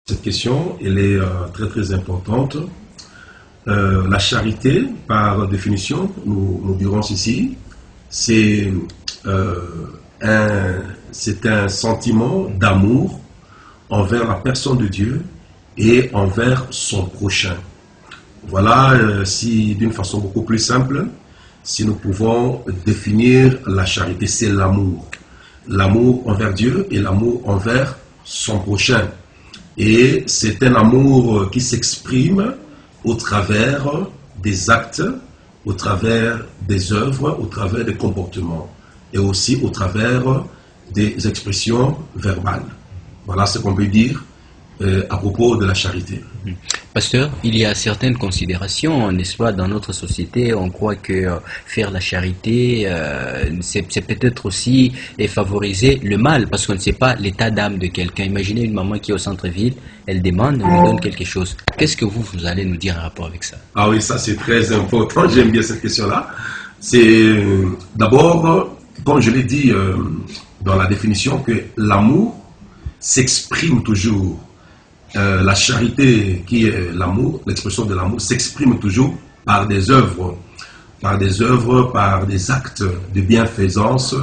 Cette question, elle est très très importante. La charité, par définition, nous dirons ici, c'est un sentiment d'amour envers la personne de Dieu et envers son prochain. Voilà, si d'une façon beaucoup plus simple, si nous pouvons définir la charité, c'est l'amour. L'amour envers Dieu et l'amour envers son prochain. Et c'est un amour qui s'exprime au travers des actes, au travers des œuvres, au travers des comportements et aussi au travers des expressions verbales. Voilà ce qu'on peut dire à propos de la charité. Pasteur, il y a certaines considérations, n'est-ce pas, dans notre société. On croit que faire la charité, c'est peut-être aussi favoriser le mal, parce qu'on ne sait pas l'état d'âme de quelqu'un. Imaginez une maman qui est au centre-ville, elle demande, on lui donne quelque chose. Qu'est-ce que vous allez nous dire en rapport avec ça? Ah oui, ça c'est très important, j'aime bien cette question-là. C'est d'abord, comme je l'ai dit dans la définition, que l'amour s'exprime toujours. La charité, qui est l'amour, l'expression de l'amour, s'exprime toujours par des œuvres, par des actes de bienfaisance,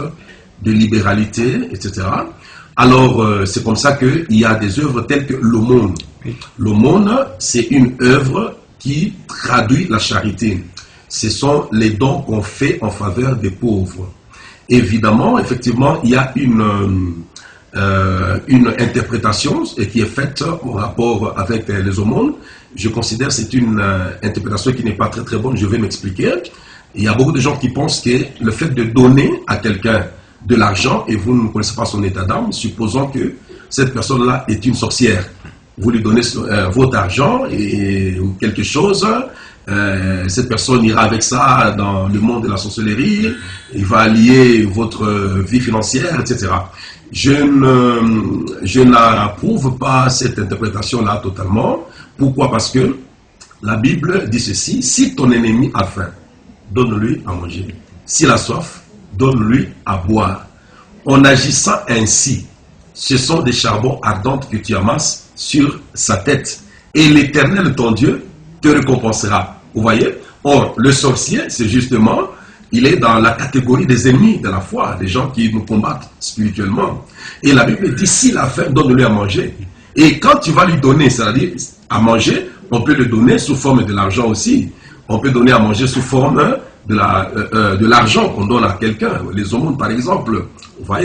de libéralité, etc. Alors, c'est comme ça qu'il y a des œuvres telles que l'aumône. L'aumône, c'est une œuvre qui traduit la charité. Ce sont les dons qu'on fait en faveur des pauvres. Évidemment, effectivement, il y a une interprétation qui est faite en rapport avec les aumônes. Je considère que c'est une interprétation qui n'est pas très très bonne, je vais m'expliquer. Il y a beaucoup de gens qui pensent que le fait de donner à quelqu'un de l'argent, et vous ne connaissez pas son état d'âme, supposons que cette personne-là est une sorcière. Vous lui donnez votre argent ou quelque chose, cette personne ira avec ça dans le monde de la sorcellerie, il va lier votre vie financière, etc. Je n'approuve pas cette interprétation-là totalement. Pourquoi? Parce que la Bible dit ceci: si ton ennemi a faim, donne-lui à manger. S'il a soif, donne-lui à boire. En agissant ainsi, ce sont des charbons ardents que tu amasses sur sa tête. Et l'Éternel, ton Dieu, te récompensera. Vous voyez? Or, le sorcier, c'est justement, il est dans la catégorie des ennemis de la foi, des gens qui nous combattent spirituellement. Et la Bible dit, s'il a faim, donne-lui à manger. Et quand tu vas lui donner, c'est-à-dire à manger, on peut le donner sous forme de l'argent aussi. On peut donner à manger sous forme de l'argent qu'on donne à quelqu'un. Les aumônes, par exemple. Vous voyez?